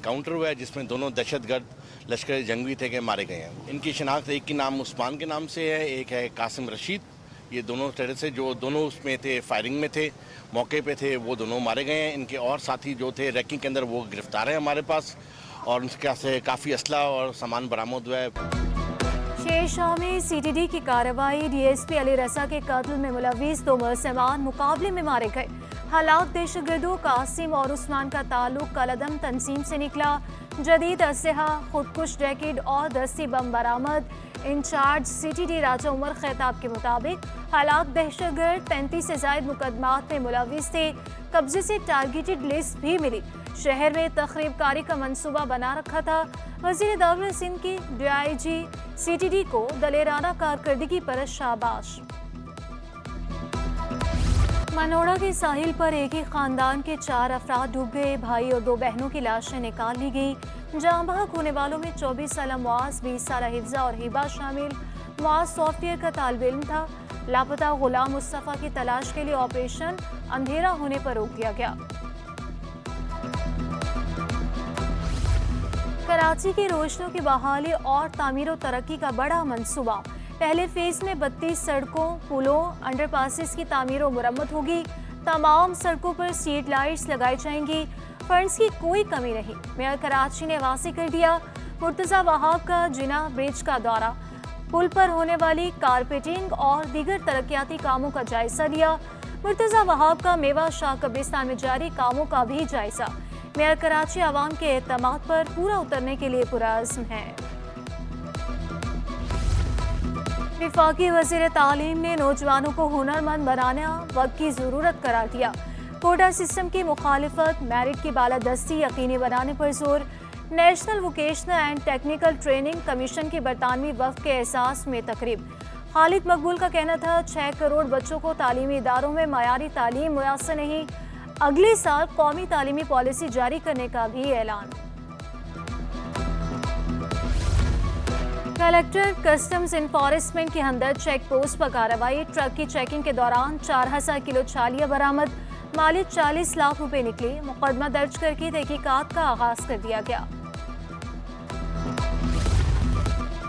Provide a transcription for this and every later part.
Encounter हुआ है जिसमें दोनों दहशतगर्द लश्कर जंगवी थे के मारे गए हैं। इनकी शनाख्त एक की नाम उस्मान के नाम से है, एक है कासिम रशीद। ये दोनों टेररिस्ट जो दोनों उसमें थे, फायरिंग में थे, मौके पे थे, वो दोनों मारे गए हैं। इनके और साथी जो थे रैकिंग के अंदर वो गिरफ्तार हैं हमारे पास, और उनके पास से काफ़ी असला और सामान बरामद हुआ है। शेरशाह में सीटीडी की कार्रवाई, डीएसपी अली रजा के कत्ल में मुलविस 2 मुलज़िमान मुकाबले में मारे गए। हालात दहशतगर्दों कासिम और उस्मान का ताल्लुक कलदम तंजीम से निकला। जदीद असलहा, खुदकुश जैकेट और दस्ती बम बरामद। इंचार्ज सीटीडी राजा उमर खैताब के मुताबिक हालात दहशतगर्द 35 से ज़ायद मुकदमात में मुलविस थे। कब्जे से टारगेटेड लिस्ट भी मिली। शहर में तखरीबकारी का मंसूबा बना रखा था। वज़ीर दाखिला सिंध की डीआईजी सीटीडी को दलेराना कारकर्दगी पर शाबाश। मनोड़ा के साहिल पर एक ही खानदान के 4 अफराद डूब गए। भाई और 2 बहनों की लाशें निकाल ली गई। जान बहक होने वालों में 24 साल मुआज, 20 साल हिफ्जा और हिबा शामिल। मुआज सॉफ्टवेयर का तालिब इल्म था। लापता गुलाम मुस्तफ़ा की तलाश के लिए ऑपरेशन अंधेरा होने पर रोक दिया गया। कराची की रोशनियों की बहाली और तामीर और तरक्की का बड़ा मंसूबा। पहले फेज में 32 सड़कों, पुलों, अंडरपासेस की तामीर और मुरम्मत होगी। तमाम सड़कों पर स्ट्रीट लाइट्स लगाई जाएंगी। फंड्स की कोई कमी नहीं। मेयर कराची ने वासी कर दिया। मुर्तज़ा वहाब का जिना ब्रिज का दौरा, पुल पर होने वाली कारपेटिंग और दीगर तरक्याती कामों का जायजा लिया। मुर्तज़ा वहाब का मेवा शाह कब्रिस्तान में जारी कामों का भी जायजा। मेयर कराची आवाम के एतमाद पर पूरा उतरने के लिए पुरअज़्म है। वफाकी वज़ीर तालीम ने नौजवानों को हुनरमंद बनाना वक्त की ज़रूरत करार दिया। कोटा सिस्टम की मुखालिफत, मेरिट की बालादस्ती यकीनी बनाने पर जोर। National vocational and technical training commission की बरतानवी वफ़द के एहसास में तकरीब। खालिद मकबूल का कहना था 6 करोड़ बच्चों को तालीमी इदारों में मयारी तालीम मुयस्सर नहीं। अगले साल कौमी तालीमी पॉलिसी जारी करने का भी ऐलान। कलेक्टर कस्टम्स इन्फोर्समेंट की हमदर्द चेक पोस्ट पर कार्रवाई। ट्रक की चेकिंग के दौरान 4000 किलो छालियां बरामद। मालिक 40 लाख रुपए निकले। मुकदमा दर्ज करके तहकीकात का आगाज कर दिया गया।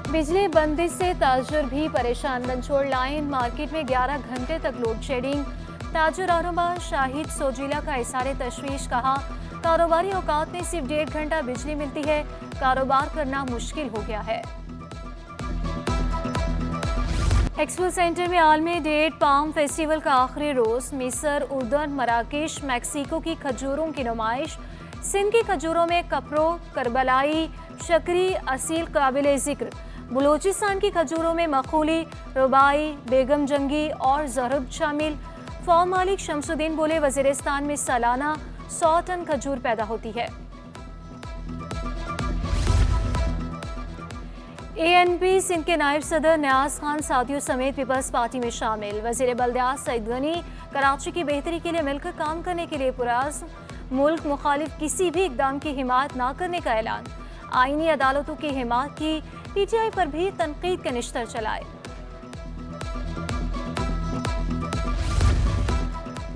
बिजली बंदिश से ताजुर भी परेशान। रंछोड़ लाइन मार्केट में 11 घंटे तक लोड शेडिंग। ताजुर आरोबार शाहिद सोजीला का इशारे तशवीश, कहा कारोबारी औकात में सिर्फ 1.5 घंटा बिजली मिलती है, कारोबार करना मुश्किल हो गया है। एक्सपो सेंटर में आलमी डेट पाम फेस्टिवल का आखिरी रोज। मिस्र, उर्दन, मराकेश, मैक्सिको की खजूरों की नुमाइश। सिंध की खजूरों में कपरो, करबलाई, शकरी, असील काबिल जिक्र। बलूचिस्तान की खजूरों में मखूली, रुबाई, बेगम जंगी और जहरब शामिल। फॉर्म मालिक शमसुद्दीन बोले वजीरिस्तान में सालाना 100 टन खजूर पैदा होती है। एएनपी सिंध के नायब सदर नियाज खान साथियों समेत पीपल्स पार्टी में शामिल। वजीर बल्दियात सईद गनी कराची की बेहतरी के लिए मिलकर काम करने के लिए पुरअज़्म। मुल्क मुखालिफ किसी भी इकदाम की हिमायत न करने का ऐलान। आईनी अदालतों की हिमायत की, पीटीआई पर भी तनकीद के निश्तर चलाए।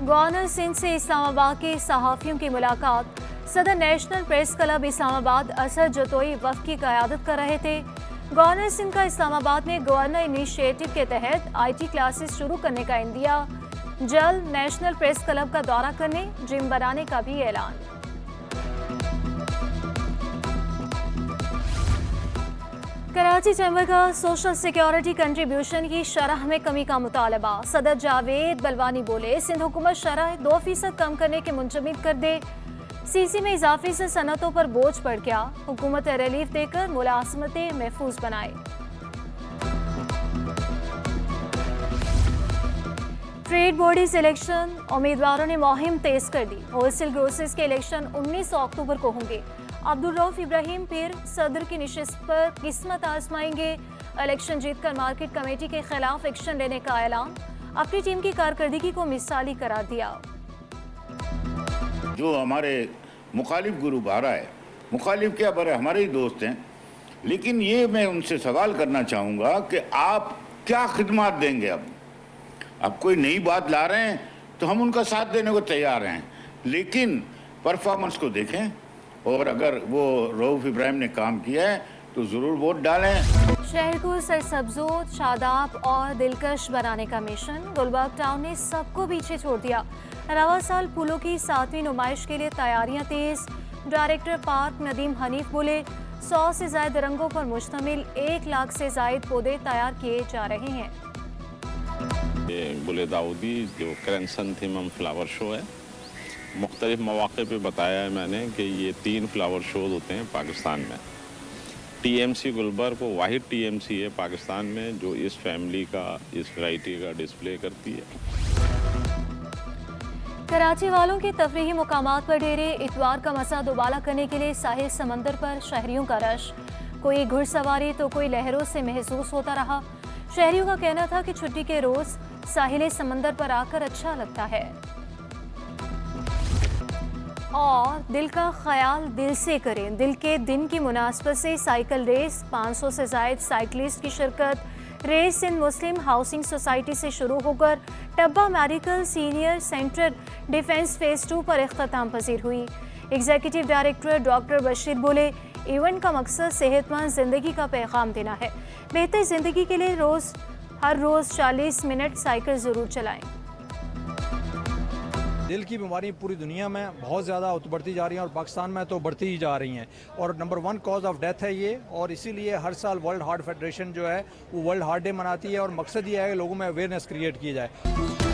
गवर्नर सिंध से इस्लामाबाद के सहाफ़ियों की मुलाकात। सदर नेशनल प्रेस क्लब इस्लामाबाद असर जतोई वफ़द की क़यादत कर रहे थे। गवर्नर सिंध का इस्लामाबाद में गवर्नर इनिशिएटिव के तहत IT क्लासेस शुरू करने का इंदिया। जल्द नेशनल प्रेस क्लब का दौरा करने, जिम बनाने का भी ऐलान। कराची चैम्बर का सोशल सिक्योरिटी कंट्रीब्यूशन की शरह में कमी का मुतालबा। सदर जावेद बलवानी बोले सिंध हुकूमत शरह 2% कम करने के मुंजमद कर दे। सीसी में इजाफे से सनतों पर बोझ पड़ गया। हुकूमत रिलीफ देकर मुलाजमतें महफूज बनाए। ट्रेड बॉडीज इलेक्शन, उम्मीदवारों ने मुहिम तेज कर दी। होलसेल ग्रोसरीज के इलेक्शन 19 अक्टूबर को होंगे। अब्दुल रऊफ इब्राहिम फिर सदर की निशिस्त पर किस्मत आजमाएंगे। इलेक्शन जीतकर मार्केट कमेटी के खिलाफ एक्शन लेने का ऐलान। अपनी टीम की कारकर्दगी को मिसाली करार दिया। जो हमारे मुखालिफ ग्रुप आ रहा है, मुखालिफ क्या बड़े हमारे ही दोस्त हैं, लेकिन ये मैं उनसे सवाल करना चाहूँगा कि आप क्या खिदमत देंगे। अब कोई नई बात ला रहे हैं तो हम उनका साथ देने को तैयार हैं, लेकिन परफॉर्मेंस को देखें, और अगर वो रऊफ इब्राहिम ने काम किया है तो ज़रूर वोट डालें। शहर को सरसब्जो, शादाब और दिलकश बनाने का मिशन। गुलबर्ग टाउन ने सबको पीछे छोड़ दिया। रवा साल फूलों की 7वीं नुमाइश के लिए तैयारियां तेज। डायरेक्टर पार्क नदीम हनीफ बोले 100 से ज्यादा रंगों पर मुश्तमिल 1 लाख से ज्यादा पौधे तैयार किए जा रहे हैं। बुले दाऊदी जो क्रेंसन थीम फ्लावर शो है, मुख्तलिफ मौक़े पे बताया है मैंने कि ये 3 फ्लावर शोज होते हैं पाकिस्तान में। TMC गुलबर्ग वो वाहिद TMC है पाकिस्तान में जो इस फैमिली का, इस वैरायटी का डिस्प्ले करती है। कराची वालों के तफरीही मुकामात पर डेरे। इतवार का मसा दोबाला करने के लिए साहिल समंदर पर शहरियों का रश। कोई घुड़सवारी तो कोई लहरों से महसूस होता रहा। शहरियों का कहना था कि छुट्टी के रोज साहिल समंदर पर आकर अच्छा लगता है। और दिल का ख्याल दिल से करें। दिल के दिन की मुनासबत से साइकिल रेस, 500 से ज़ायद साइकिलिस्ट की शिरकत। रेस इन मुस्लिम हाउसिंग सोसाइटी से शुरू होकर Tabba medical senior centre defence phase 2 पर इख्तिताम पजीर हुई। एग्जीक्यूटिव डायरेक्टर डॉक्टर बशीर बोले इवेंट का मकसद सेहतमंद ज़िंदगी का पैगाम देना है। बेहतर ज़िंदगी के लिए हर रोज़ 40 मिनट साइकिल ज़रूर चलाएं। दिल की बीमारी पूरी दुनिया में बहुत ज़्यादा बढ़ती जा रही हैं और पाकिस्तान में तो बढ़ती ही जा रही हैं और नंबर 1 कॉज ऑफ डेथ है ये। और इसीलिए हर साल वर्ल्ड हार्ट फेडरेशन जो है वो वर्ल्ड हार्ट डे मनाती है और मकसद ये है कि लोगों में अवेयरनेस क्रिएट की जाए।